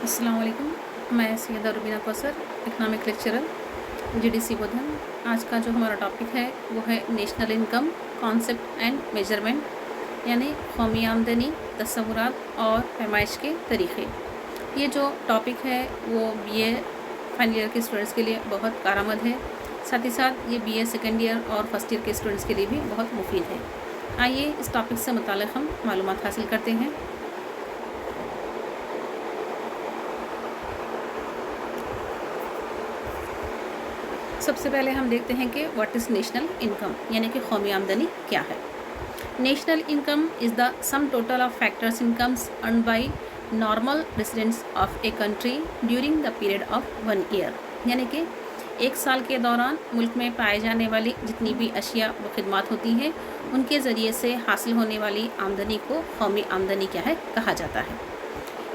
अस्सलाम वालेकुम। मैं Syeda Rubina Kausar, economic lecturer, GDC Bodhan. आज का जो हमारा टॉपिक है वो है national income concept and measurement, यानी कौमी आमदनी, तस्वुरात और पैमाइश के तरीक़े। ये जो टॉपिक है वो बीए फाइनल ईयर के स्टूडेंट्स के लिए बहुत कारआमद है, साथ ही साथ ये बीए सेकेंड ईयर और फर्स्ट ईयर के स्टूडेंट्स के लिए भी बहुत मुफीद है। आइए इस टॉपिक से मुताल्लिक़ हम मालूमात हासिल करते हैं। सबसे पहले हम देखते हैं कि व्हाट इज़ नेशनल इनकम, यानी कि कौमी आमदनी क्या है। National income is the sum total of factors incomes earn by normal residents of a country during the period of 1 year, यानी कि एक साल के दौरान मुल्क में पाए जाने वाली जितनी भी अशिया व खिदमात होती हैं उनके ज़रिए से हासिल होने वाली आमदनी को कौमी आमदनी क्या है कहा जाता है।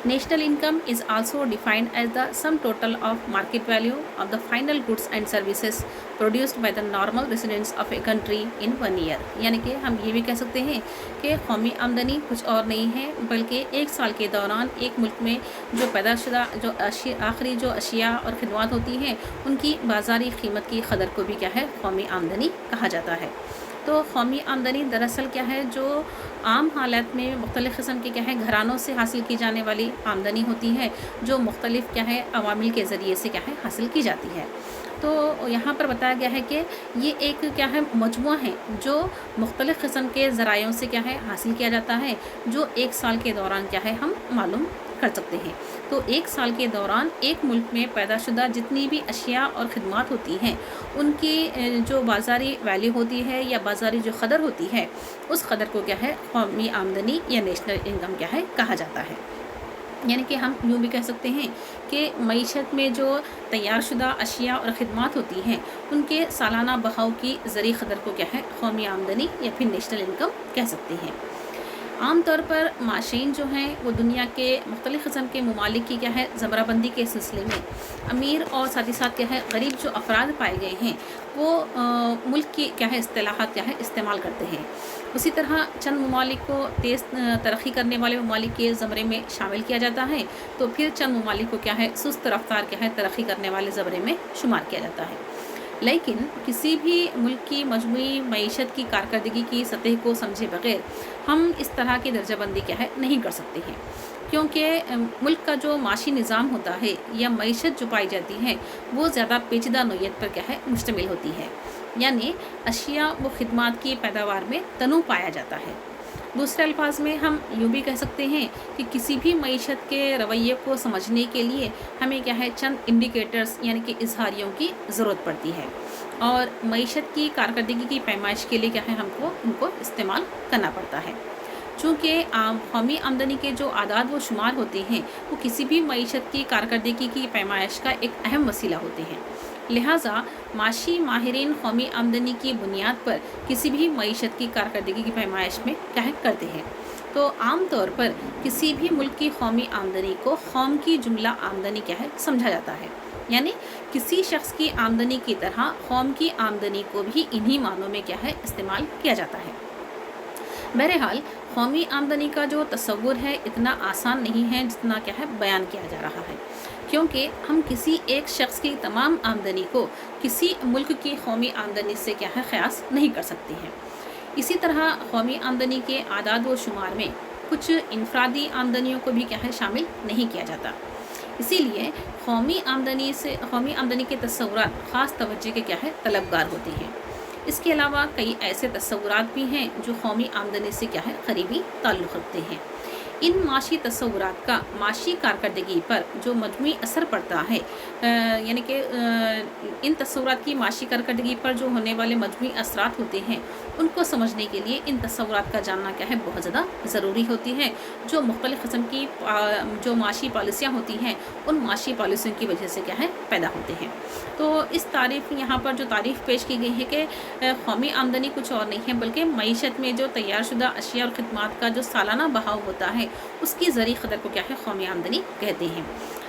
National income is also defined as the sum total of market value of the final goods and services produced by the normal residents of a country in 1 year। यानी कि हम ये भी कह सकते हैं कि कौमी आमदनी कुछ और नहीं है बल्कि एक साल के दौरान एक मुल्क में जो पैदाशुदा जो आखिरी जो अशिया और खिदमत होती हैं उनकी बाज़ारी कीमत की कदर को भी क्या है कौमी आमदनी कहा जाता है। तो कौमी आमदनी दरअसल क्या है, जो आम हालत में मुख्तलिफ़ किस्म के क्या है घरानों से हासिल की जाने वाली आमदनी होती है, जो मुख्तलिफ़ क्या है अवामिल के ज़रिए से क्या है हासिल की जाती है। तो यहाँ पर बताया गया है कि ये एक क्या है मजमुआ है जो मुख्तलिफ़ किस्म के ज़रायों से क्या है हासिल किया जाता है, जो एक साल के दौरान क्या है हम मालूम कर सकते हैं। तो एक साल के दौरान एक मुल्क में पैदाशुदा जितनी भी अशिया और खिदमात होती हैं उनकी जो बाज़ारी वैल्यू होती है या बाज़ारी जो कदर होती है उस कदर को क्या है कौमी आमदनी या नेशनल इनकम क्या है कहा जाता है। यानी कि हम यूँ भी कह सकते हैं कि मईशत में जो तैयारशुदा अशिया और ख़िदमत होती हैं उनके सालाना बहाव की ज़री कदर को क्या है कौमी आमदनी या फिर नेशनल इनकम कह सकते हैं। आम तौर पर माशीन जो हैं वो दुनिया के मुख्तलिफ़ किस्म के ममालिक की क्या है ज़मराबंदी के सिलसिले में अमीर और साथ ही साथ क्या है गरीब जो अफराद पाए गए हैं वो मुल्क की क्या है इस्तिलाहात क्या है इस्तेमाल करते हैं। उसी तरह चंद ममालिक को तेज़ तरक्की करने वाले ममालिक के ज़मरे में शामिल किया जाता है, तो फिर चंद ममालिक को क्या है सुस्त रफ्तार क्या है तरक्की करने वाले ज़मरे में शुमार किया जाता है। लेकिन किसी भी मुल्क की मजमूई मईशत की कारकर्दगी की सतह को समझे बग़ैर हम इस तरह की दर्जाबंदी क्या है नहीं कर सकते हैं, क्योंकि मुल्क का जो माशी निज़ाम होता है या मईशत जो पाई जाती है वो ज़्यादा पेचीदा नोयत पर क्या है मुश्तमिल होती है, यानी अशिया व खिदमात की पैदावार में तनू पाया जाता है। दूसरे अल्फाज में हम यूँ भी कह सकते हैं कि किसी भी मईशत के रवैये को समझने के लिए हमें क्या है चंद इंडिकेटर्स यानी कि इजहारियों की ज़रूरत पड़ती है, और मईशत की कारकर्दगी की पैमाइश के लिए क्या है हमको इनको इस्तेमाल करना पड़ता है। चूँकि कौमी आमदनी के जो आदाद व शुमार होते हैं वो किसी भी मईशत की कारकर्दगी की पैमाइश का एक अहम वसीला होते हैं, लिहाजा माशी माहिरीन कौमी आमदनी की बुनियाद पर किसी भी मईशत की कारकर्दगी की पैमाइश में क्या है करते हैं। तो आम तौर पर किसी भी मुल्क की कौमी आमदनी को कौम की जुमला आमदनी क्या है समझा जाता है, यानी किसी शख्स की आमदनी की तरह कौम की आमदनी को भी इन्हीं मानों में क्या है इस्तेमाल किया जाता है। बहरहाल कौमी आमदनी का जो तस्वुर है इतना आसान नहीं है जितना क्या है बयान किया जा रहा है, क्योंकि हम किसी एक शख्स की तमाम आमदनी को किसी मुल्क की कौमी आमदनी से क्या है क़यास नहीं कर सकते हैं। इसी तरह कौमी आमदनी के आदाद व शुमार में कुछ इनफरादी आमदनियों को भी क्या है शामिल नहीं किया जाता। इसीलिए कौमी आमदनी के तस्वुरात ख़ास तवज्जो के क्या है तलबगार होते हैं। इसके अलावा कई ऐसे तस्वुरात भी हैं जो कौमी आमदनी से क्या है करीबी ताल्लुक़ रखते हैं। इन माशी तस्वुरात का माशी कारकर्दगी पर जो मजमूई असर पड़ता है, यानी कि इन तस्वुरात की माशी कारकर्दगी पर जो होने वाले मजमूई असरात होते हैं उनको समझने के लिए इन तस्वुरात का जानना क्या है बहुत ज़्यादा ज़रूरी होती है, जो मुख्तलिफ़ किस्म की जो माशी पॉलिसियाँ होती हैं उन माशी पॉलिसियों की वजह से क्या है पैदा होते हैं। तो इस तारीफ़ यहाँ पर जो तारीफ़ पेश की गई है कि कौमी आमदनी कुछ और नहीं है बल्कि मईशत में जो तैयारशुदा अशिया और खिदमात का जो सालाना बहाव होता है उसकी ज़री कदर को क्या है कौमी आमदनी कहते हैं।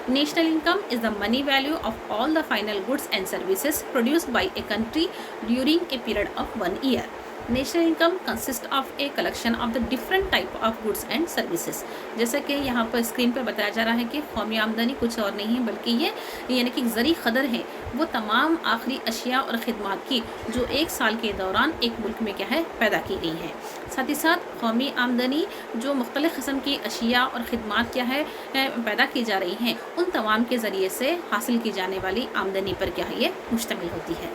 National income is the money value of all the final goods and services produced by a country during a period of 1 year. National income consist of a collection of the different type of goods and services. جیسا کہ یہاں پر screen پہ بتایا جا رہا ہے کہ قومی آمدنی کچھ اور نہیں ہے بلکہ یہ یعنی کہ زرعی قدر ہے، وہ تمام آخری اشیاء اور خدمات کی جو ایک سال کے دوران ایک ملک میں کیا ہے پیدا کی گئی ہیں. ساتھ ہی ساتھ قومی آمدنی جو مختلف قسم کی اشیاء اور خدمات کیا ہے پیدا کی جا رہی ہیں، ان تمام کے ذریعے سے حاصل کی جانے والی آمدنی پر کیا ہے یہ مشتمل ہوتی ہے.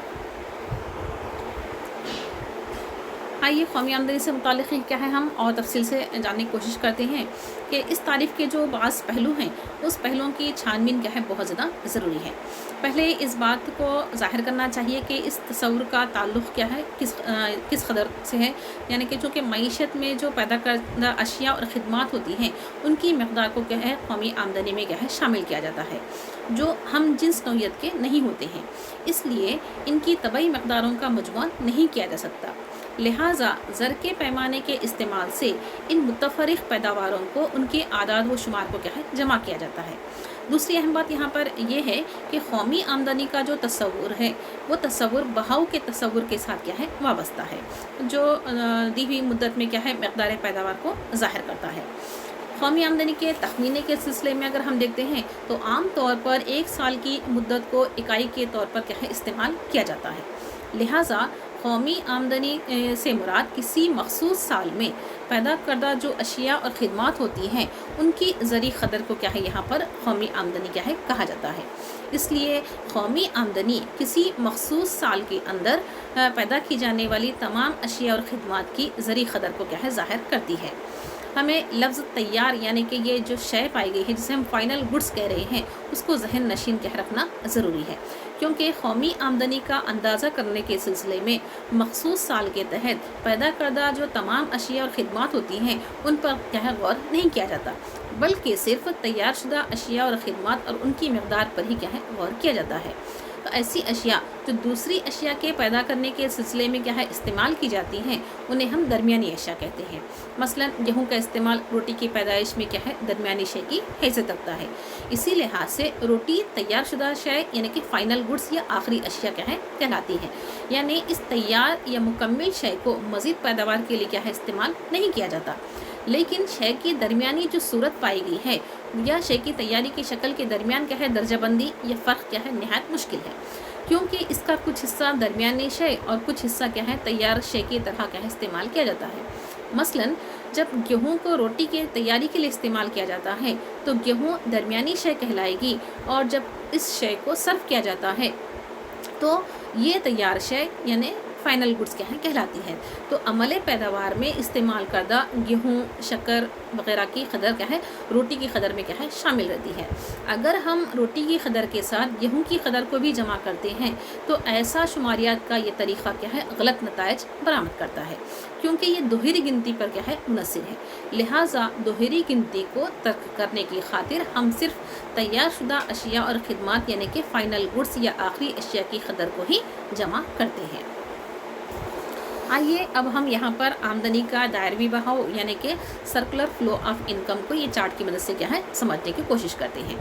آئیے قومی آمدنی سے متعلق کیا ہے ہم اور تفصیل سے جاننے کی کوشش کرتے ہیں کہ اس تعریف کے جو بعض پہلو ہیں اس پہلوؤں کی چھان بین کیا ہے بہت زیادہ ضروری ہے. پہلے اس بات کو ظاہر کرنا چاہیے کہ اس تصور کا تعلق کیا ہے کس قدر سے ہے، یعنی کہ جو کہ معیشت میں جو پیدا کردہ اشیاء اور خدمات ہوتی ہیں ان کی مقدار کو کیا ہے قومی آمدنی میں کیا ہے شامل کیا جاتا ہے، جو ہم جنس نوعیت کے نہیں ہوتے ہیں، اس لیے ان کی طبعی مقداروں کا مجموعہ نہیں کیا جا سکتا. لہٰذا زر کے پیمانے کے استعمال سے ان متفرق پیداواروں کو ان کے اعداد و شمار کو کیا ہے جمع کیا جاتا ہے. دوسری اہم بات یہاں پر یہ ہے کہ قومی آمدنی کا جو تصور ہے وہ تصور بہاؤ کے تصور کے ساتھ کیا ہے وابستہ ہے، جو دی ہوئی مدت میں کیا ہے مقدار پیداوار کو ظاہر کرتا ہے. قومی آمدنی کے تخمینے کے سلسلے میں اگر ہم دیکھتے ہیں تو عام طور پر ایک سال کی مدت کو اکائی کے طور پر کیا ہے استعمال کیا جاتا ہے. لہٰذا قومی آمدنی سے مراد کسی مخصوص سال میں پیدا کردہ جو اشیاء اور خدمات ہوتی ہیں ان کی زرعی قدر کو کیا ہے یہاں پر قومی آمدنی کیا ہے کہا جاتا ہے. اس لیے قومی آمدنی کسی مخصوص سال کے اندر پیدا کی جانے والی تمام اشیاء اور خدمات کی زرعی قدر کو کیا ہے ظاہر کرتی ہے. ہمیں لفظ تیار یعنی کہ یہ جو شے پائی گئی ہے جسے ہم فائنل گڈس کہہ رہے ہیں اس کو ذہن نشین کہہ رکھنا ضروری ہے، کیونکہ قومی آمدنی کا اندازہ کرنے کے سلسلے میں مخصوص سال کے تحت پیدا کردہ جو تمام اشیاء اور خدمات ہوتی ہیں ان پر کیا ہے غور نہیں کیا جاتا، بلکہ صرف تیار شدہ اشیاء اور خدمات اور ان کی مقدار پر ہی کیا ہے غور کیا جاتا ہے. تو ایسی اشیاء جو دوسری اشیاء کے پیدا کرنے کے سلسلے میں کیا ہے استعمال کی جاتی ہیں انہیں ہم درمیانی اشیاء کہتے ہیں. مثلا گیہوں کا استعمال روٹی کی پیدائش میں کیا ہے درمیانی شے کی حیثیت رکھتا ہے. اسی لحاظ سے روٹی تیار شدہ شے یعنی کہ فائنل گڈس یا آخری اشیاء کیا ہے کہلاتی ہے، یعنی اس تیار یا مکمل شے کو مزید پیداوار کے لیے کیا ہے استعمال نہیں کیا جاتا. لیکن شے کی درمیانی جو صورت پائی گئی ہے یا شے کی تیاری کی شکل کے درمیان کیا ہے درجہ بندی یا فرق کیا ہے نہایت مشکل ہے، کیونکہ اس کا کچھ حصہ درمیانی شے اور کچھ حصہ کیا ہے تیار شے کی طرح کیا ہے استعمال کیا جاتا ہے. مثلا جب گیہوں کو روٹی کی تیاری کے لیے استعمال کیا جاتا ہے تو گیہوں درمیانی شے کہلائے گی، اور جب اس شے کو سرو کیا جاتا ہے تو یہ تیار شے یعنی فائنل گڈس کیا ہے کہلاتی ہے. تو عمل پیداوار میں استعمال کردہ گیہوں، شکر وغیرہ کی قدر کیا ہے روٹی کی قدر میں کیا ہے شامل رہتی ہے. اگر ہم روٹی کی قدر کے ساتھ گیہوں کی قدر کو بھی جمع کرتے ہیں تو ایسا شماریات کا یہ طریقہ کیا ہے غلط نتائج برآمد کرتا ہے، کیونکہ یہ دوہری گنتی پر کیا ہے منحصر ہے. لہٰذا دوہری گنتی کو ترک کرنے کی خاطر ہم صرف تیار شدہ اشیاء اور خدمات یعنی کہ فائنل گڈس یا آخری اشیاء کی قدر کو ہی جمع کرتے ہیں. آئیے اب ہم یہاں پر آمدنی کا دائروی بہاؤ یعنی کہ سرکولر فلو آف انکم کو یہ چارٹ کی مدد سے کیا ہے سمجھنے کی کوشش کرتے ہیں.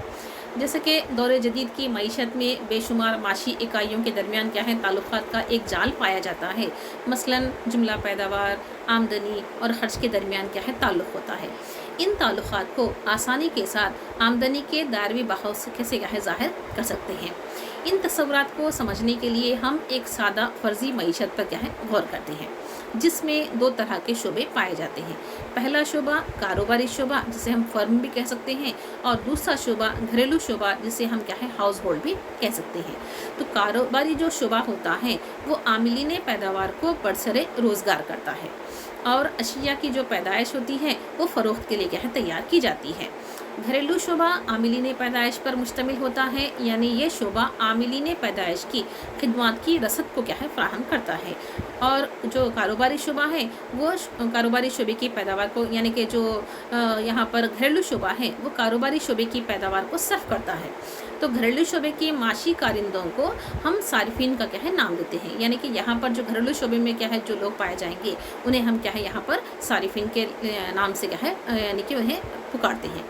جیسے کہ دور جدید کی معیشت میں بے شمار معاشی اکائیوں کے درمیان کیا ہے تعلقات کا ایک جال پایا جاتا ہے. مثلا جملہ پیداوار، آمدنی اور خرچ کے درمیان کیا ہے تعلق ہوتا ہے. ان تعلقات کو آسانی کے ساتھ آمدنی کے دائروی بہاؤ سے کیا ہے ظاہر کر سکتے ہیں. ان تصورات کو سمجھنے کے لیے ہم ایک سادہ فرضی معیشت پر کیا ہے غور کرتے ہیں، جس میں دو طرح کے شعبے پائے جاتے ہیں. پہلا شعبہ کاروباری شعبہ جسے ہم فرم بھی کہہ سکتے ہیں، اور دوسرا شعبہ گھریلو شعبہ جسے ہم کیا ہے ہاؤس ہولڈ بھی کہہ سکتے ہیں. تو کاروباری جو شعبہ ہوتا ہے وہ عاملین پیداوار کو برسر روزگار کرتا ہے، اور اشیاء کی جو پیدائش ہوتی ہے وہ فروخت کے لیے کیا ہے تیار کی جاتی ہے. گھریلو شعبہ عاملین پیدائش پر مشتمل ہوتا ہے، یعنی یہ شعبہ عاملین پیدائش کی خدمات کی رسد کو کیا ہے فراہم کرتا ہے. اور جو کاروباری شعبہ ہے وہ کاروباری شعبے کی پیداوار کو یعنی کہ جو یہاں پر گھریلو شعبہ ہے وہ کاروباری شعبے کی پیداوار کو صرف کرتا ہے. تو گھریلو شعبے کی معاشی کارندوں کو ہم صارفین کا کیا ہے نام دیتے ہیں، یعنی کہ یہاں پر جو گھریلو شعبے میں کیا ہے جو لوگ پائے جائیں گے انہیں ہم کیا ہے یہاں پر صارفین کے نام سے کیا ہے یعنی کہ انہیں پکارتے ہیں.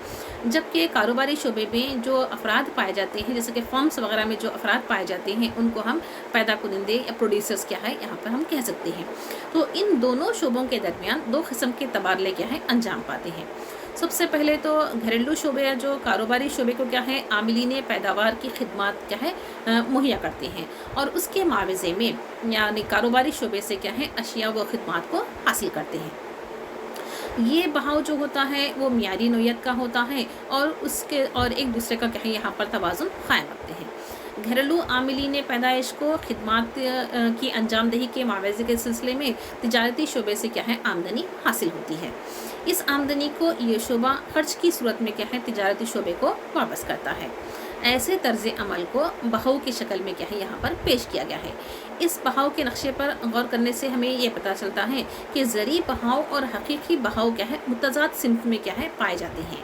जबकि कारोबारी शोबे में जो अफराद पाए जाते हैं, जैसे कि फर्म्स वगैरह में जो अफराद पाए जाते हैं, उनको हम पैदा कुनंदे या प्रोड्यूसर्स क्या है यहाँ पर हम कह सकते हैं। तो इन दोनों शोबों के दरमियान दो किस्म के तबादले क्या है अंजाम पाते हैं। सबसे पहले तो घरेलू शोबे या जो कारोबारी शोबे को क्या है आमिलीन पैदावार की खिदमत क्या है मुहैया करते हैं, और उसके मावजे में यानी कारोबारी शोबे से क्या है अशिया व खिदमत को हासिल करते हैं। ये बहाव जो होता है वो मियारी नोयत का होता है और उसके और एक दूसरे का क्या है यहाँ पर तवाज़ुन कायम रखते हैं। घरेलू आमिलीन पैदाइश को खिदमत की अंजामदही के मावजे के सिलसिले में तिजारती शोबे से क्या है आमदनी हासिल होती है। इस आमदनी को ये शोबा खर्च की सूरत में क्या है तिजारती शोबे को वापस करता है। ऐसे तर्ज अमल को बहाव की शक्ल में क्या है यहाँ पर पेश किया गया है। इस बहाव के नक्शे पर गौर करने से हमें ये पता चलता है कि ज़री बहाव और हकीकी बहाव क्या है मुतज़ाद सिम्त में क्या है पाए जाते हैं।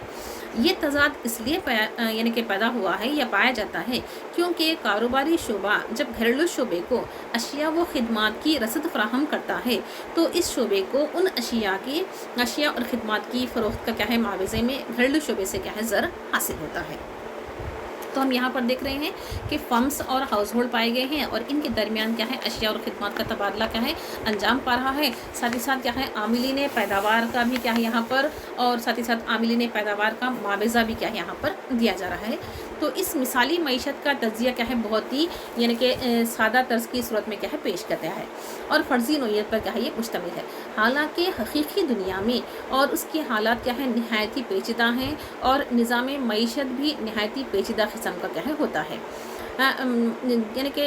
ये तज़ाद इसलिए यानी कि पैदा हुआ है या पाया जाता है क्योंकि कारोबारी शोबा जब घरेलू शोबे को अशिया व खिदमत की रसद फराहम करता है तो इस शोबे को उन अशिया और खिदमत की फ़रोख्त का क्या है मावजे में घरेलू शोबे से क्या है ज़र हासिल होता है। तो हम यहाँ पर देख रहे हैं कि फर्म्स और हाउस होल्ड पाए गए हैं और इनके दरमियान क्या है अशिया और खिदमत का तबादला क्या है अंजाम पा रहा है। साथ ही साथ क्या है आमिलीन पैदावार का भी क्या है यहाँ पर, और साथ ही साथ आमिलीन पैदावार का मुआवजा भी क्या है यहाँ पर दिया जा रहा है। तो इस मिसाली मईशत का तज्जिया क्या है बहुत ही यानी कि सादा तर्ज की सूरत में क्या है पेश करता है और फ़र्ज़ी नोयत पर क्या है ये मुश्तमिल है। हालांकि हकीकी दुनिया में और उसकी हालात क्या है नहायती पेचीदा हैं और निज़ाम मईशत भी नहायती पेचीदा किस्म का क्या है होता है। यानी कि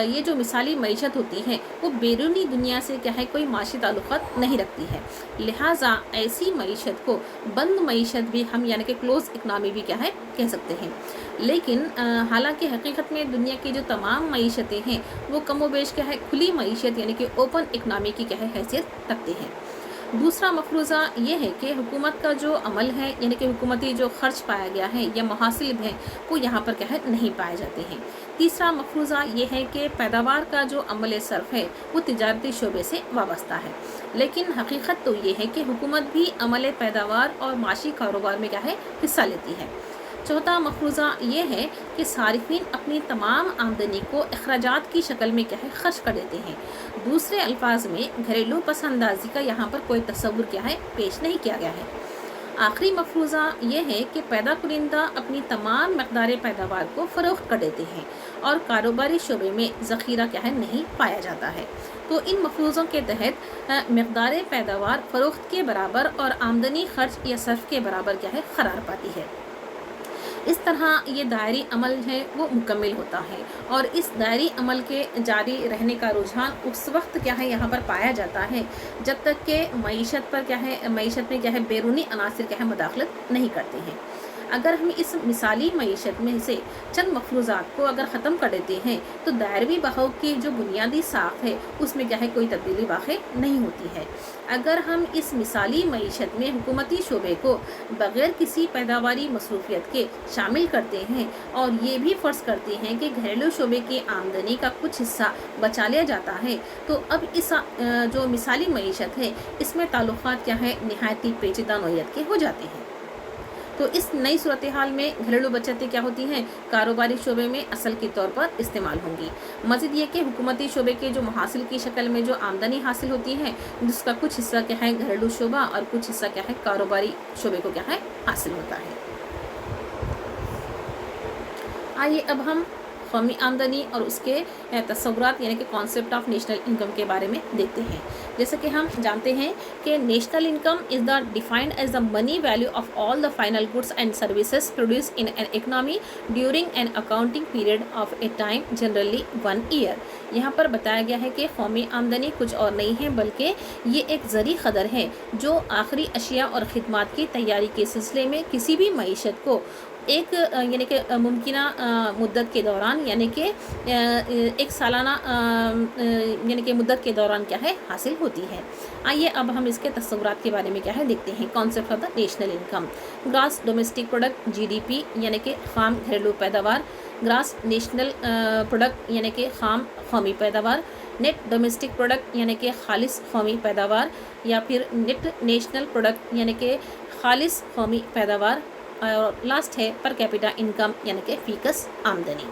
ये जो मिसाली मईशत होती है वो बैरूनी दुनिया से क्या है कोई माशी ताल्लुक़ात नहीं रखती है, लिहाजा ऐसी मईशत को बंद मईशत भी हम यानी कि क्लोज़ इकनॉमी भी क्या है कह सकते हैं। लेकिन हालांकि हकीकत में दुनिया की जो तमाम मईशतें हैं वो कम व बेश क्या है खुली मईशत यानी कि ओपन इकनॉमी की क्या है हैसियत रखती हैं। दूसरा मफरूज़ा ये है कि हुकूमत का जो अमल है यानी कि हुकूमती जो खर्च पाया गया है या महासिल है वो यहाँ पर क्या है नहीं पाए जाते हैं। तीसरा मफरूज़ा ये है कि पैदावार का जो अमल सर्फ है वो तिजारती शोबे से वाबस्ता है, लेकिन हकीकत तो ये है कि हुकूमत भी अमल पैदावार और माशी कारोबार में क्या है हिस्सा लेती है। चौथा मफरूज़ा ये है कि सारिफीन अपनी तमाम आमदनी को अखराजात की शक्ल में क्या है खर्च कर देते हैं। दूसरे अल्फाज में घरेलू पसंदाजी का यहाँ पर कोई तस्वुर क्या है पेश नहीं किया गया है। आखिरी मफरूज़ा ये है कि पैदा कुरिंदा अपनी तमाम मकदार पैदावार को फ़रोख्त कर देते हैं और कारोबारी शोबे में ज़ख़ीरा क्या है नहीं पाया जाता है। तो इन मफरूज़ों के तहत मकदार पैदावार फ़रोख्त के बराबर और आमदनी खर्च या सर्फ के बराबर क्या है क़रार पाती है। इस तरह ये दायरी अमल है वो मुकम्मल होता है और इस दायरी अमल के जारी रहने का रुझान उस वक्त क्या है यहाँ पर पाया जाता है जब तक कि मईशत पर क्या है मईशत में क्या है बैरूनी अनासिर क्या है मुदाखलत नहीं करते हैं। अगर हम इस मिसाली मईशत में से चंद मफरूज़ात को अगर ख़त्म कर देते हैं तो दायरवी बहाव की जो बुनियादी साख है उसमें क्या है कोई तब्दीली वाक़ नहीं होती है। अगर हम इस मिसाली मईशत में हुकूमती शोबे को बग़ैर किसी पैदावारी मसरूफियत के शामिल करते हैं और ये भी फ़र्ज़ करते हैं कि घरेलू शोबे की आमदनी का कुछ हिस्सा बचा लिया जाता है, तो अब इस जो मिसाली मईशत है इसमें ताल्लुक़ात क्या है नहायती पेचीदा नोयत के हो जाते हैं। तो इस नई सूरत हाल में घरेलू बचतें क्या होती हैं कारोबारी शोबे में असल के तौर पर इस्तेमाल होंगी। मज़ीद ये कि हुकूमती शोबे के जो महासिल की शक्ल में जो आमदनी हासिल होती है जिसका कुछ हिस्सा क्या है घरेलू शोबा और कुछ हिस्सा क्या है कारोबारी शोबे को क्या है हासिल होता है। आइए अब हम कौमी आमदनी और उसके तस्वुरात यानी कि कॉन्सेप्ट ऑफ नेशनल इनकम के बारे में देखते हैं। जैसे कि हम जानते हैं कि national income is the defined as the money value of all the final goods and services produce in an economy during an accounting period of a time generally 1 year. यहाँ पर बताया गया है कि कौमी आमदनी कुछ और नहीं है बल्कि ये एक ज़री क़दर है जो आखिरी अशिया और ख़िदमत की तैयारी के सिलसिले में किसी भी मईशत को एक यानी कि मुमकिना मुद्दत के दौरान यानी कि एक सालाना यानी कि मुद्दत के दौरान क्या है हासिल होती है। आइए अब हम इसके तस्वुरात के बारे में क्या है देखते हैं। Concept of the national income, grass domestic product GDP यानी कि खाम घरेलू पैदावार, ग्रास नेशनल प्रोडक्ट यानी कि खाम कौमी पैदावार, नेट डोमेस्टिक प्रोडक्ट यानी कि खालिस कौमी पैदावार या फिर नेट नेशनल प्रोडक्ट यानी कि खालिस कौमी पैदावार, और लास्ट है पर कैपिटा इनकम यानी कि फ़ीकस आमदनी।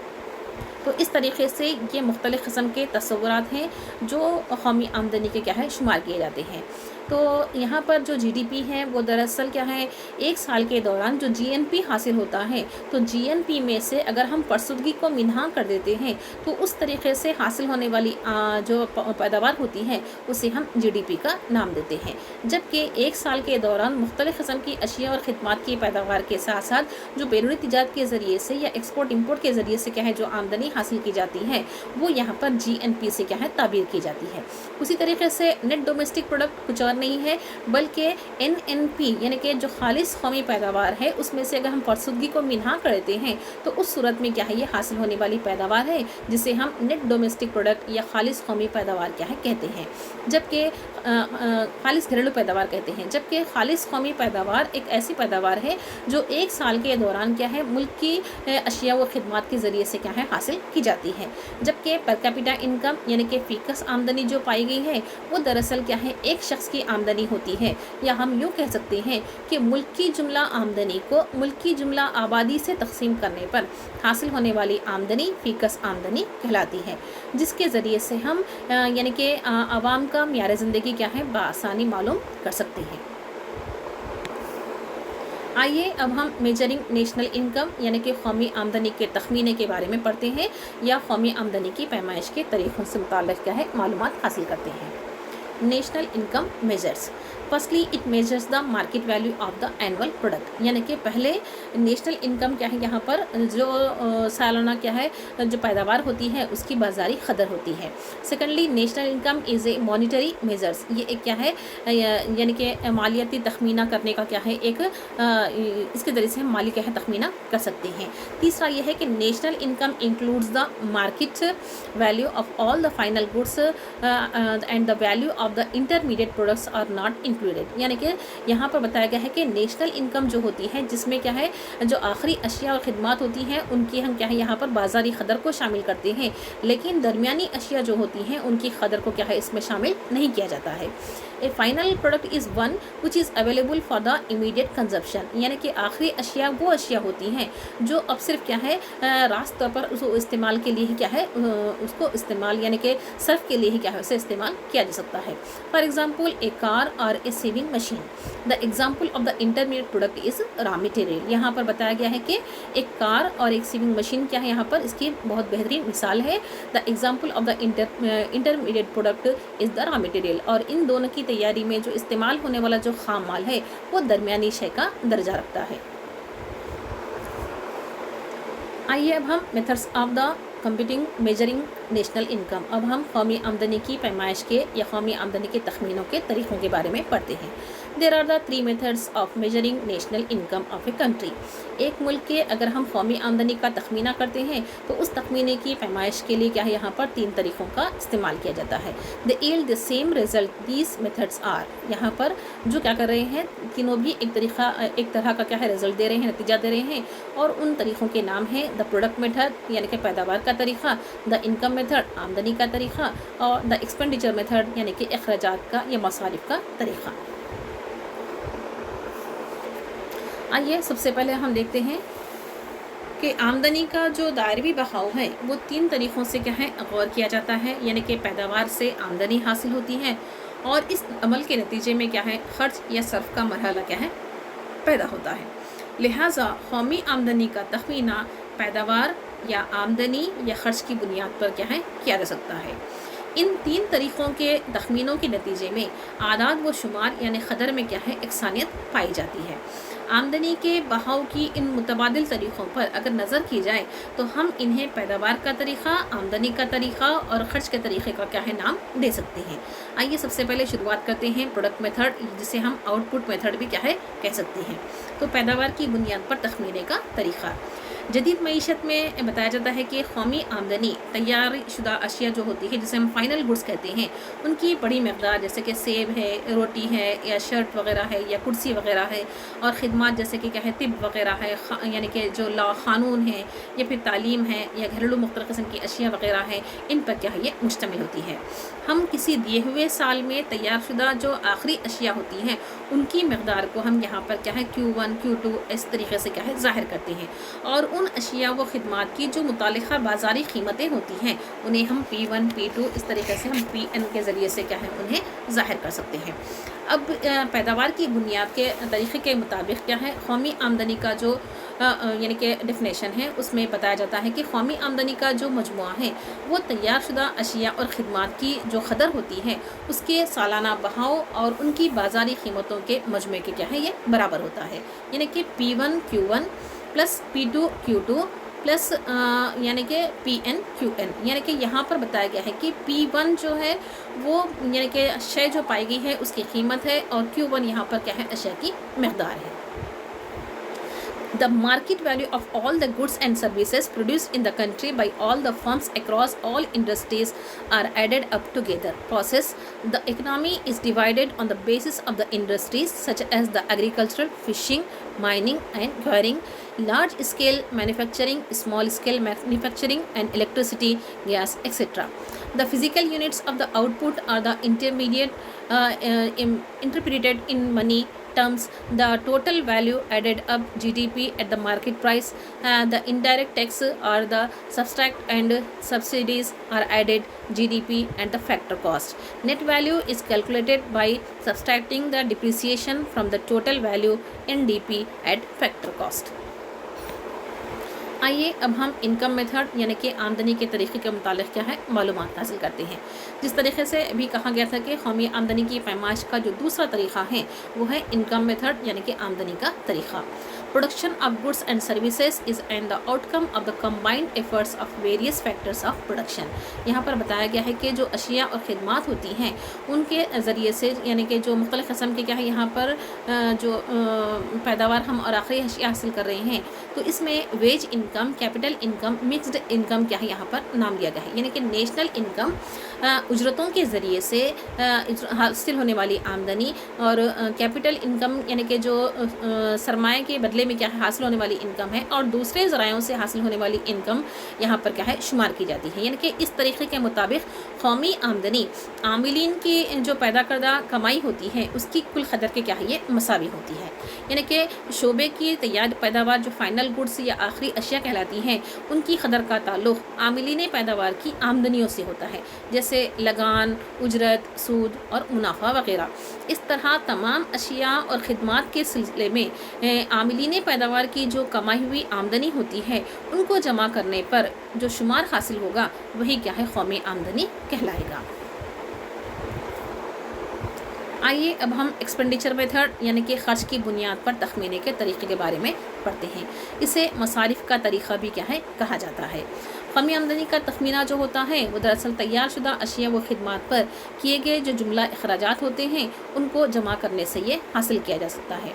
तो इस तरीके से ये मुख्तलिफ़ क़िस्म के तस्वुरात हैं जो कौमी आमदनी के क्या है शुमार किए जाते हैं। तो यहाँ पर जो जीडीपी है वो दरअसल क्या है, एक साल के दौरान जो जीएनपी हासिल होता है, तो जीएनपी में से अगर हम परसुदगी को मिन्हा कर देते हैं तो उस तरीके से हासिल होने वाली जो पैदावार होती है उसे हम जीडीपी का नाम देते हैं। जबकि एक साल के दौरान मुख्तलिफ़ क़िस्म की अशिया और ख़िदमात की पैदावार के साथ साथ जो बैरूनी तिजारत के ज़रिए से या एक्सपोर्ट इम्पोर्ट के ज़रिए से क्या है जो आमदनी हासिल की जाती है वो यहाँ पर जीएनपी से क्या है ताबीर की जाती है। उसी तरीके से नेट डोमेस्टिक प्रोडक्ट कुछ और नहीं है बल्कि एनएनपी यानी कि जो खालिस कौमी पैदावार है उसमें से अगर हम परसुदगी को मिन्हा कर देते हैं तो उस सूरत में क्या है ये हासिल होने वाली पैदावार है जिसे हम नेट डोमेस्टिक प्रोडक्ट या खालिस कौमी पैदावार क्या है कहते हैं। जबकि खालिस घरेलू पैदावार कहते हैं। जबकि खालिस कौमी पैदावार एक ऐसी पैदावार है जो एक साल के दौरान क्या है मुल्क की अशिया व खिदमात के ज़रिए से क्या है हासिल की जाती है। जबकि पर कैपिटा इनकम यानी कि फ़ीकस आमदनी जो पाई गई है वो दरअसल क्या है एक शख्स की आमदनी होती है, या हम यूँ कह सकते हैं कि मुल्क की जुमला आमदनी को मुल्क की जुमला आबादी से तकसीम करने पर हासिल होने वाली आमदनी फ़ीकस आमदनी कहलाती है, जिसके ज़रिए से हम यानी कि आवाम का मियार ज़िंदगी क्या है बआसानी मालूम कर सकते हैं। आइए अब हम मेजरिंग नेशनल इनकम यानी कि कौमी आमदनी के तखमीने के बारे में पढ़ते हैं या कौमी आमदनी की पैमाइश के तरीक़ों से मुताल्लिक़ क्या है मालूमात हासिल करते हैं। National income measures firstly it measures the market value of the annual product, यानी कि पहले नेशनल इनकम क्या है यहाँ पर जो सालाना क्या है जो पैदावार होती है उसकी बाजारी कदर होती है। Secondly national income is a monetary measures, ये एक क्या है यानी कि मालियाती तखमीना करने का क्या है एक इसके ज़रिए से हम माली क्या है तखमीना कर सकते हैं। तीसरा ये है कि national income includes the market value of all the final goods and the value of the intermediate products are not included, यानी कि यहाँ पर बताया गया है कि नेशनल इनकम जो होती है जिसमें क्या है जो आखिरी अशिया और ख़िदमात होती हैं उनकी हम क्या है यहाँ पर बाज़ारी कदर को शामिल करते हैं, लेकिन दरमियानी अशिया जो होती हैं उनकी कदर को क्या है इसमें शामिल नहीं किया जाता है। A final product is one which is available for the immediate consumption, यानी कि आखिरी अशिया वो अशिया होती हैं जो अब सिर्फ क्या है रास्त तौर पर उसको इस्तेमाल के लिए ही क्या है उसको इस्तेमाल यानी कि सर्फ के लिए ही क्या है उसे इस्तेमाल किया जा सकता है। फॉर एग्जाम्पल ए कार और a sewing machine. The example of the intermediate product is raw material, यहाँ पर बताया गया है कि एक कार और एक सीविंग मशीन क्या है यहाँ पर इसकी बहुत बेहतरीन मिसाल है। The example of the intermediate product is the raw material, और इन दोनों की तैयारी में जो इस्तेमाल होने वाला जो खाम माल है वो दरमियानी शय का दर्जा रखता है। आइए अब हम methods of the computing measuring national income, अब हम कौमी आमदनी की पैमाइश के या कौमी आमदनी के तखमीनों के तरीक़ों के बारे में पढ़ते हैं। There are the 3 methods of measuring national income of a country. एक मुल्क के अगर हम कौमी आमदनी का तखमीना करते हैं तो उस तखमीने की पैमाइश के लिए क्या है यहाँ पर 3 तरीक़ों का इस्तेमाल किया जाता है। The yield the same result these methods are, यहाँ पर जो क्या कर रहे हैं तीनों भी एक तरह का क्या है रिजल्ट दे रहे हैं, नतीजा दे रहे हैं, और उन तरीक़ों के नाम हैं द प्रोडक्ट मेथड यानी कि पैदावार का तरीक़ा, द इनकम मेथड आमदनी का तरीक़ा, और द एक्सपेंडिचर मेथड यानी कि अखराजात का या मसारिफ का तरीक़ा। आइए सबसे पहले हम देखते हैं कि आमदनी का जो दायरवी बहाव है वो 3 तरीक़ों से क्या है गौर किया जाता है, यानी कि पैदावार से आमदनी हासिल होती है और इस अमल के नतीजे में क्या है खर्च या सर्फ का मरहला क्या है पैदा होता है। लिहाजा कौमी आमदनी का तखमीना पैदावार या आमदनी या खर्च की बुनियाद पर क्या है किया जा सकता है। इन 3 तरीक़ों के तखमीनों के नतीजे में आदाद व शुमार यानी कदर में क्या है एकसानियत पाई जाती है। आमदनी के बहाव की इन मुतबादिल तरीक़ों पर अगर नज़र की जाए तो हम इन्हें पैदावार का तरीक़ा, आमदनी का तरीक़ा और ख़र्च के तरीक़े का क्या है नाम दे सकते हैं। आइए सबसे पहले शुरुआत करते हैं प्रोडक्ट मेथड, जिसे हम आउटपुट मेथड भी क्या है कह सकते हैं। तो पैदावार की बुनियाद पर तखमीने का तरीक़ा। जदीद मीशत में बताया जाता है कि कौमी आमदनी तैयार शुदा अशिया जो होती है, जिसे हम फाइनल गुड्स कहते हैं, उनकी बड़ी मकदार जैसे कि सेब है, रोटी है, या शर्ट वगैरह है, या कुर्सी वगैरह है, और ख़िदमत जैसे कि क्या है तिब वगैरह है, यानी कि जो लॉ क़ानून है, या फिर तालीम है, या घरेलू मुख्तलिफ़ किस्म की अशिया वगैरह है, इन पर क्या है ये मुश्तमिल होती है। हम किसी दिए हुए साल में तैयार शुदा जो आखिरी अशिया होती हैं उनकी मकदार को हम यहाँ पर क्या है Q1 Q2 इस तरीके से क्या है ज़ाहिर करते हैं, और उन अशिया व ख़िदमत की जो मुतालिका बाज़ारी कीमतें होती हैं उन्हें हम P1 P2 इस तरीके से हम PN के ज़रिए से क्या है उन्हें ज़ाहिर कर सकते हैं। अब पैदावार की बुनियाद के तरीक़े के मुताबिक क्या है कौमी आमदनी का जो यानी कि डेफिनेशन है उसमें बताया जाता है कि कौमी आमदनी का जो मजमुआ है वो तैयार शुदा अशिया और ख़िदमत की जो कदर होती है उसके सालाना बहाव और उनकी बाज़ारी कीमतों के मजमे के क्या है ये बराबर होता है, यानी कि P1 Q1 plus P2 Q2 plus यानी कि PN QN, यानी कि यहाँ पर बताया गया है कि P1 जो है वो यानी कि शय जो पाई गई है उसकी कीमत है, और Q1 यहाँ पर क्या है अशिया की मकदार है। The market value of all the goods and services produced in the country by all the firms across all industries are added up together. Process. The economy is divided on the basis of the industries such as the agricultural, fishing, mining and quarrying, large scale manufacturing, small scale manufacturing and electricity, gas, etc. The physical units of the output are the interpreted in money terms, the total value added up GDP at the market price, the indirect tax or the subtract and subsidies are added GDP and the factor cost. Net value is calculated by subtracting the depreciation from the total value NDP at factor cost. आइए अब हम income method यानी कि आमदनी के तरीक़े के मुतालिक क्या है मालूमात हासिल करते हैं। जिस तरीके से अभी कहा गया था कि कौमी आमदनी की पैमाइश का जो दूसरा तरीक़ा है वो है इनकम मेथड यानी कि आमदनी का तरीक़ा। Production of goods and services is and the outcome of the combined efforts of various factors of production. यहाँ पर बताया गया है कि जो अशिया और ख़िदमत होती हैं उनके ज़रिए से यानी कि जो मुख्तलिफ़ किस्म के क्या है यहाँ पर जो पैदावार हम और आखिरी अशिया हासिल कर रहे हैं, तो इसमें wage income, capital income, mixed income क्या है यहाँ पर नाम दिया गया है। यानी कि नेशनल इनकम उजरतों के ज़रिए से हासिल होने वाली आमदनी, और कैपिटल इनकम यानी कि जो सरमाए के बदले में क्या है हासिल होने वाली इनकम है, और दूसरे ज़रायों से हासिल होने वाली इनकम यहाँ पर क्या है शुमार की जाती है। यानी कि इस तरीक़े के मुताबिक कौमी आमदनी आमिलीन की जो पैदा करदा कमाई होती है उसकी कुल कदर के क्या है ये मसावी होती है। यानी कि शोबे की तैयार पैदावार जो फाइनल गुड्स या आखिरी अशिया कहलाती हैं उनकी कदर का ताल्लुक़ आमिलीन पैदावार की आमदनियों से होता है, जैसे लगान, उजरत, सूद और मुनाफा वगैरह। इस तरह तमाम अशिया और ख़िदमत के सिलसिले में आमिलीन पैदावार की जो कमाई हुई आमदनी होती है उनको जमा करने पर जो शुमार हासिल होगा वही क्या है कौमी आमदनी कहलाएगा। आइए अब हम एक्सपेंडिचर मेथड यानी कि ख़र्च की बुनियाद पर तखमीने के तरीक़े के बारे में पढ़ते हैं। इसे मसारिफ़ का तरीक़ा भी क्या है कहा जाता है। कौमी आमदनी का तखमीना जो होता है वो दरअसल तैयार शुदा अशिया व ख़िदमत पर किए गए जो जुमला अखराजात होते हैं उनको जमा करने से ये हासिल किया जा सकता है।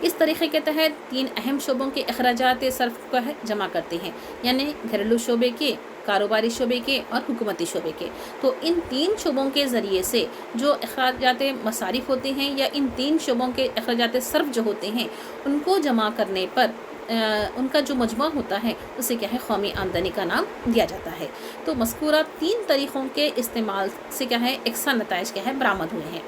इस तरीक़े के तहत तीन अहम शोबों के अखराजात सर्फ का जमा करते हैं, यानी घरेलू शोबे के, कारोबारी शोबे के और हुकूमती शोबे के। तो इन तीन शोबों के ज़रिए से जो अखराजात मसारिफ़ होते हैं या इन तीन शोबों के अखराजात सर्फ जो होते हैं उनको जमा करने पर उनका जो मजमू होता है उसे क्या है कौमी आमदनी का नाम दिया जाता है। तो मज़कूरा तीन तरीक़ों के इस्तेमाल से क्या है एकसा नताइज क्या है बरामद हुए हैं,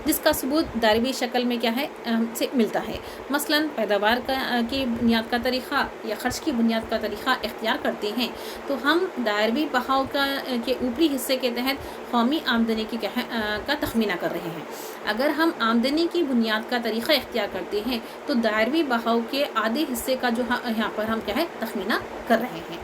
जिसका सबूत दायरवी शक्ल में क्या है से मिलता है। मसलन पैदावार की बुनियाद का तरीक़ा या ख़र्च की बुनियाद का तरीक़ा इख्तियार करते हैं तो हम दायरवी बहाव के ऊपरी हिस्से के तहत कौमी आमदनी की क्या है का तखमीना कर रहे हैं। अगर हम आमदनी की बुनियाद का तरीक़ा इख्तियार करते हैं तो दायरवी बहाव के आधे हिस्से का जो यहाँ पर हम क्या है तखमीना कर रहे हैं।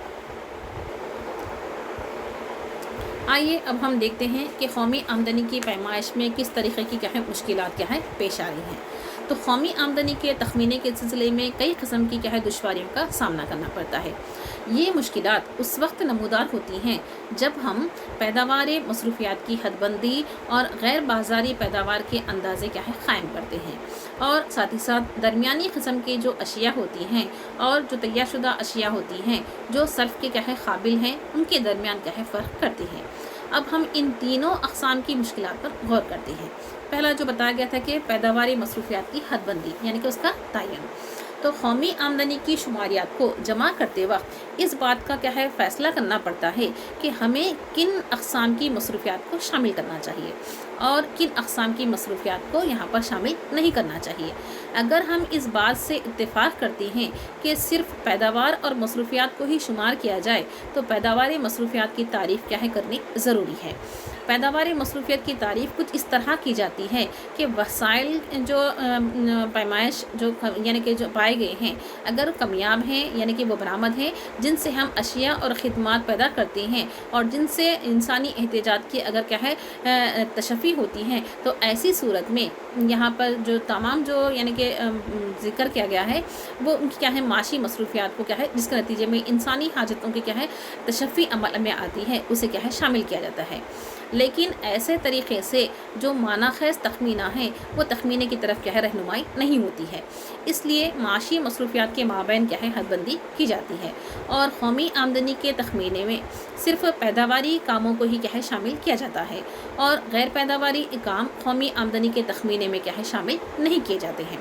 आइए अब हम देखते हैं कि कौमी आमदनी की पैमाइश में किस तरीक़े की क्या है मुश्किलात क्या है पेश आ रही हैं। तो कौमी आमदनी के तखमीने के सिलसिले में कई किस्म की क्या है दुश्वारियों का सामना करना पड़ता है। یہ مشکلات اس وقت نمودار ہوتی ہیں جب ہم پیداوار مصروفیات کی حد بندی اور غیر بازاری پیداوار کے اندازے قائم کرتے ہیں، اور ساتھ ہی ساتھ درمیانی قسم کی جو اشیاء ہوتی ہیں اور جو تیار شدہ اشیاء ہوتی ہیں جو صرف کے قابل ہیں، ان کے درمیان فرق کرتی ہیں۔ اب ہم ان تینوں اقسام کی مشکلات پر غور کرتے ہیں۔ پہلا جو بتایا گیا تھا کہ پیداواری مصروفیات کی حد بندی یعنی کہ اس کا تعین، تو قومی آمدنی کی شماریات کو جمع کرتے وقت اس بات کا فیصلہ کرنا پڑتا ہے کہ ہمیں کن اقسام کی مصروفیات کو شامل کرنا چاہیے اور کن اقسام کی مصروفیات کو یہاں پر شامل نہیں کرنا چاہیے۔ اگر ہم اس بات سے اتفاق کرتے ہیں کہ صرف پیداوار اور مصروفیات کو ہی شمار کیا جائے تو پیداواری مصروفیات کی تعریف کرنی ضروری ہے۔ پیداواری مصروفیات کی تعریف کچھ اس طرح کی جاتی ہے کہ وسائل جو پیمائش یعنی کہ جو پائے گئے ہیں اگر کمیاب ہیں یعنی کہ وہ برآمد ہیں، جن سے ہم اشیاء اور خدمات پیدا کرتے ہیں اور جن سے انسانی احتیاجات کی اگر تشفی ہوتی ہیں، تو ایسی صورت میں یہاں پر جو تمام جو یعنی کہ ذکر کیا گیا ہے وہ ان کی معاشی مصروفیات کو جس کے نتیجے میں انسانی حاجتوں کی تشفی عمل میں آتی ہے، اسے شامل کیا جاتا ہے۔ لیکن ایسے طریقے سے جو معنی خیز تخمینہ ہیں وہ تخمینے کی طرف رہنمائی نہیں ہوتی ہے، اس لیے معاشی مصروفیات کے مابین حد بندی کی جاتی ہے، اور قومی آمدنی کے تخمینے میں صرف پیداواری کاموں کو ہی شامل کیا جاتا ہے، اور غیر پیداواری کام قومی آمدنی کے تخمینے میں شامل نہیں کیے جاتے ہیں۔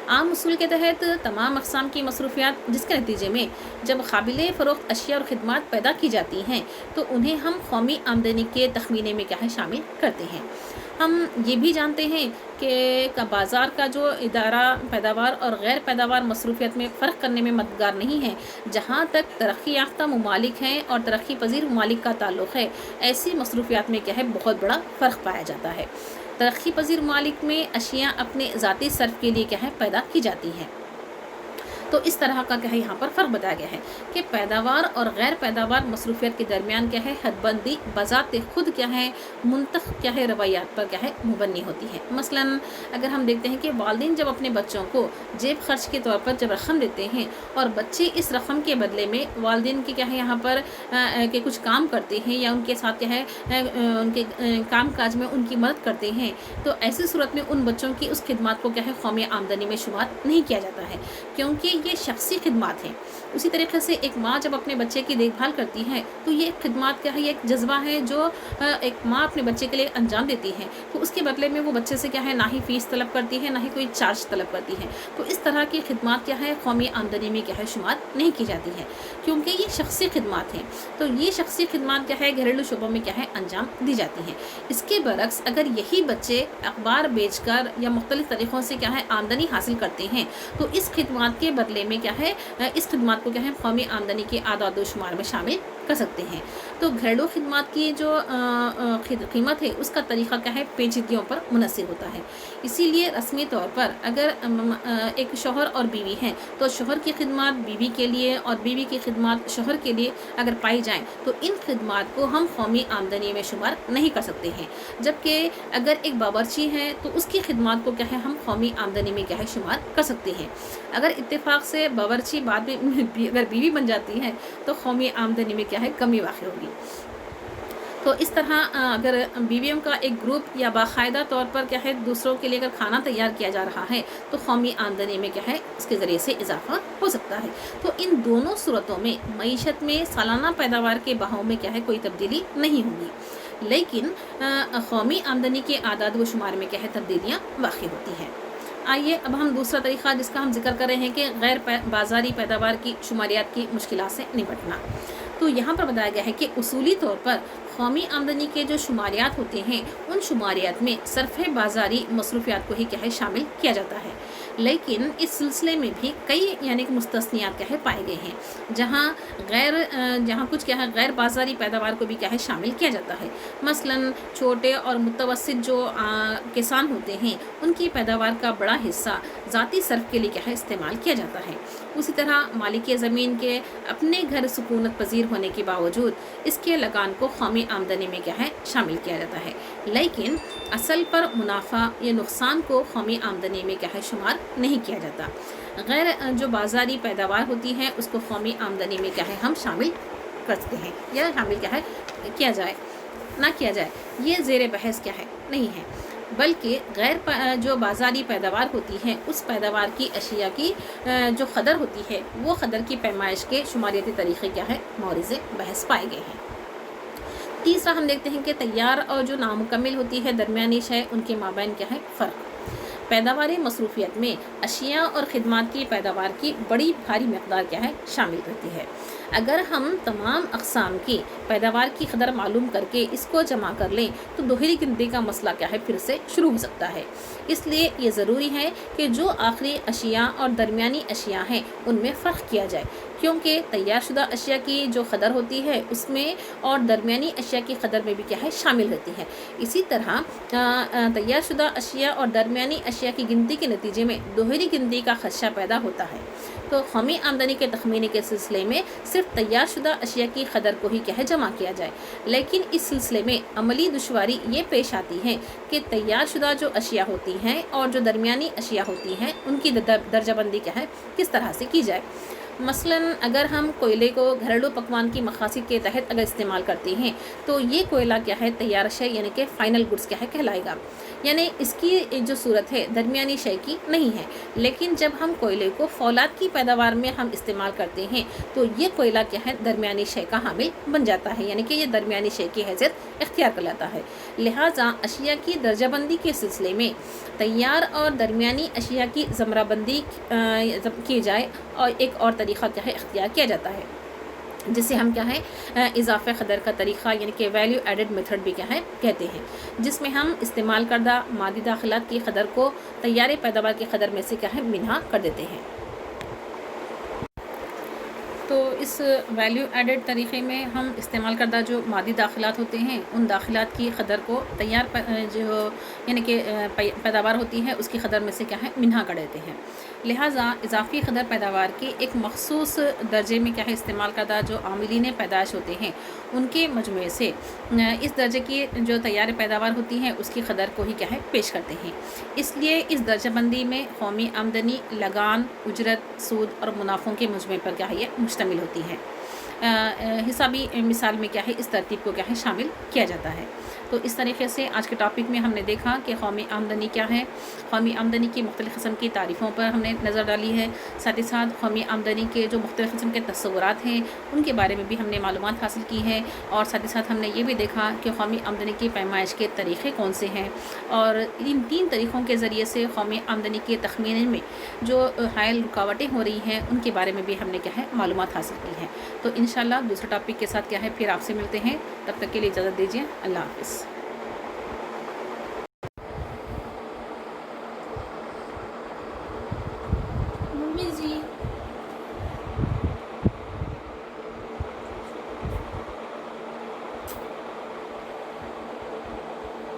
عام اصول کے تحت تمام اقسام کی مصروفیات جس کے نتیجے میں جب قابل فروخت اشیاء اور خدمات پیدا کی جاتی ہیں تو انہیں ہم قومی آمدنی کے تخمینے میں شامل کرتے ہیں۔ ہم یہ بھی جانتے ہیں کہ بازار کا جو ادارہ پیداوار اور غیر پیداوار مصروفیات میں فرق کرنے میں مددگار نہیں ہے۔ جہاں تک ترقی یافتہ ممالک ہیں اور ترقی پذیر ممالک کا تعلق ہے، ایسی مصروفیات میں بہت بڑا فرق پایا جاتا ہے۔ ترقی پذیر ممالک میں اشیاء اپنے ذاتی صرف کے لیے پیدا کی جاتی ہیں، تو اس طرح کا یہاں پر فرق بتایا گیا ہے کہ پیداوار اور غیر پیداوار مصروفیات کے درمیان حد بندی بذات خود منتخب رویات پر مبنی ہوتی ہے۔ مثلا اگر ہم دیکھتے ہیں کہ والدین جب اپنے بچوں کو جیب خرچ کے طور پر جب رقم دیتے ہیں اور بچے اس رقم کے بدلے میں والدین کے یہاں پر کہ کچھ کام کرتے ہیں یا ان کے ساتھ ان کے کام کاج میں ان کی مدد کرتے ہیں، تو ایسی صورت میں ان بچوں کی اس خدمات کو قومی آمدنی میں شمار نہیں کیا جاتا ہے، کیونکہ یہ شخصی خدمات ہیں۔ اسی طریقے سے ایک ماں جب اپنے بچے کی دیکھ بھال کرتی ہے تو یہ خدمات یہ ایک جذبہ ہے جو ایک ماں اپنے بچے کے لیے انجام دیتی ہے، تو اس کے بدلے میں وہ بچے سے نہ ہی فیس طلب کرتی ہے نہ ہی کوئی چارج طلب کرتی ہے، تو اس طرح کی خدمات قومی آمدنی میں شمار نہیں کی جاتی ہے، کیونکہ یہ شخصی خدمات ہیں۔ تو یہ شخصی خدمات گھریلو شعبوں میں انجام دی جاتی ہیں۔ اس کے برعکس اگر یہی بچے اخبار بیچ کر یا مختلف طریقوں سے آمدنی حاصل کرتے ہیں تو اس خدمات کے بدلے میں اس خدمات کو قومی آمدنی کے اعداد و شمار میں شامل کر سکتے ہیں۔ تو گھریلو خدمات کی جو قیمت ہے اس کا طریقہ پیچیدگیوں پر منحصر ہوتا ہے۔ اسی لیے رسمی طور پر اگر ایک شوہر اور بیوی ہیں تو شوہر کی خدمات بیوی کے لیے اور بیوی کی خدمات شوہر کے لیے اگر پائی جائیں تو ان خدمات کو ہم قومی آمدنی میں شمار نہیں کر سکتے ہیں، جبکہ اگر ایک باورچی ہے تو اس کی خدمات کو ہم قومی آمدنی میں شمار کر سکتے ہیں۔ اگر اتفاق سے باورچی بعد میں اگر بیوی بن جاتی ہے تو قومی آمدنی میں کمی واقع ہوگی۔ تو اس طرح اگر بیویوں کا ایک گروپ یا باقاعدہ طور پر دوسروں کے لیے اگر کھانا تیار کیا جا رہا ہے تو قومی آمدنی میں اس کے ذریعے سے اضافہ ہو سکتا ہے۔ تو ان دونوں صورتوں میں معیشت میں سالانہ پیداوار کے بہاؤ میں کوئی تبدیلی نہیں ہوگی، لیکن قومی آمدنی کے اعداد و شمار میں تبدیلیاں واقع ہوتی ہیں۔ آئیے اب ہم دوسرا طریقہ جس کا ہم ذکر کر رہے ہیں کہ غیر بازاری پیداوار کی شماریات کی مشکلات سے نپٹنا، تو یہاں پر بتایا گیا ہے کہ اصولی طور پر قومی آمدنی کے جو شماریات ہوتے ہیں ان شماریات میں صرف بازاری مصروفیات کو ہی شامل کیا جاتا ہے، لیکن اس سلسلے میں بھی کئی کہ مستثنیات پائے گئے ہیں جہاں کچھ غیر بازاری پیداوار کو بھی شامل کیا جاتا ہے۔ مثلا چھوٹے اور متوسط جو کسان ہوتے ہیں ان کی پیداوار کا بڑا حصہ ذاتی صرف کے لیے استعمال کیا جاتا ہے۔ اسی طرح مالک زمین کے اپنے گھر سکونت پذیر ہونے کے باوجود اس کے لگان کو قومی آمدنی میں شامل کیا جاتا ہے، لیکن اصل پر منافع یا نقصان کو قومی آمدنی میں شمار نہیں کیا جاتا۔ غیر جو بازاری پیداوار ہوتی ہیں اس کو قومی آمدنی میں کیا ہے ہم شامل کرتے ہیں یا شامل کیا ہے کیا جائے نہ کیا جائے، یہ زیر بحث کیا ہے نہیں ہے، بلکہ جو بازاری پیداوار ہوتی ہے اس پیداوار کی اشیاء کی جو قدر ہوتی ہے وہ قدر کی پیمائش کے شماریتی طریقے کیا ہے مورد بحث پائے گئے ہیں۔ تیسرا ہم دیکھتے ہیں کہ تیار اور جو نامکمل ہوتی ہے درمیانی شے ان کے مابین کیا ہے فرق۔ پیداواری مصروفیت میں اشیاء اور خدمات کی پیداوار کی بڑی بھاری مقدار کیا ہے شامل رہتی ہے۔ اگر ہم تمام اقسام کی پیداوار کی قدر معلوم کر کے اس کو جمع کر لیں تو دوہری گنتی کا مسئلہ کیا ہے پھر سے شروع ہو سکتا ہے۔ اس لیے یہ ضروری ہے کہ جو آخری اشیاء اور درمیانی اشیاء ہیں ان میں فرق کیا جائے، کیونکہ تیار شدہ اشیاء کی جو قدر ہوتی ہے اس میں اور درمیانی اشیاء کی قدر میں بھی کیا ہے شامل رہتی ہے۔ اسی طرح تیار شدہ اشیاء اور درمیانی اشیاء کی گنتی کے نتیجے میں دوہری گنتی کا خدشہ پیدا ہوتا ہے۔ تو قومی آمدنی کے تخمینے کے سلسلے میں صرف تیار شدہ اشیاء کی قدر کو ہی کیا ہے جمع کیا جائے، لیکن اس سلسلے میں عملی دشواری یہ پیش آتی ہے کہ تیار شدہ جو اشیاء ہوتی ہیں اور جو درمیانی اشیاء ہوتی ہیں ان کی درجہ بندی کیا ہے کس طرح سے کی جائے۔ مثلاً اگر ہم کوئلے کو گھریلو پکوان کی مقاصد کے تحت اگر استعمال کرتے ہیں تو یہ کوئلہ کیا ہے تیار شے یعنی کہ فائنل گڈس کیا ہے کہلائے گا، یعنی اس کی جو صورت ہے درمیانی شے کی نہیں ہے۔ لیکن جب ہم کوئلے کو فولاد کی پیداوار میں ہم استعمال کرتے ہیں تو یہ کوئلہ کیا ہے درمیانی شے کا حامل بن جاتا ہے، یعنی کہ یہ درمیانی شے کی حیثیت اختیار کر لیتا ہے۔ لہٰذا اشیاء کی درجہ بندی کے سلسلے میں تیار اور درمیانی اشیاء کی زمرہ بندی کی جائے اور ایک اور طریقہ کیا ہے اختیار کیا جاتا ہے جسے ہم کیا ہے اضافہ قدر کا طریقہ یعنی کہ ویلیو ایڈڈ میتھڈ بھی کیا ہے کہتے ہیں، جس میں ہم استعمال کردہ مادی داخلات کی قدر کو تیار پیداوار کی قدر میں سے کیا ہے منہا کر دیتے ہیں۔ تو اس ویلیو ایڈڈ طریقے میں ہم استعمال کردہ جو مادی داخلات ہوتے ہیں ان داخلات کی قدر کو تیار جو یعنی کہ پیداوار ہوتی ہے اس کی قدر میں سے کیا ہے منہا کر دیتے ہیں۔ لہٰذا اضافی قدر پیداوار کے ایک مخصوص درجے میں کیا ہے استعمال کردہ جو عاملین پیدائش ہوتے ہیں ان کے مجموعے سے اس درجے کی جو تیار پیداوار ہوتی ہے اس کی قدر کو ہی کیا ہے پیش کرتے ہیں۔ اس لیے اس درجہ بندی میں قومی آمدنی لگان، اجرت، سود اور منافعوں کے مجموعے پر کیا ہے یہ مشتمل ہوتی ہے۔ حسابی مثال میں کیا ہے اس ترتیب کو کیا ہے شامل کیا جاتا ہے۔ تو اس طریقے سے آج کے ٹاپک میں ہم نے دیکھا کہ قومی آمدنی کیا ہے، قومی آمدنی کی مختلف قسم کی تعریفوں پر ہم نے نظر ڈالی ہے، ساتھ ہی ساتھ قومی آمدنی کے جو مختلف قسم کے تصورات ہیں ان کے بارے میں بھی ہم نے معلومات حاصل کی ہے، اور ساتھ ہی ساتھ ہم نے یہ بھی دیکھا کہ قومی آمدنی کی پیمائش کے طریقے کون سے ہیں، اور ان 3 طریقوں کے ذریعے سے قومی آمدنی کے تخمینے میں جو حائل رکاوٹیں ہو رہی ہیں ان کے بارے میں بھی ہم نے کیا ہے معلومات حاصل کی ہے۔ تو انشاءاللہ دوسرے ٹاپک کے ساتھ کیا ہے پھر آپ سے ملتے ہیں، تب تک کے لیے اجازت دیجیے، اللہ حافظ۔ ممی جی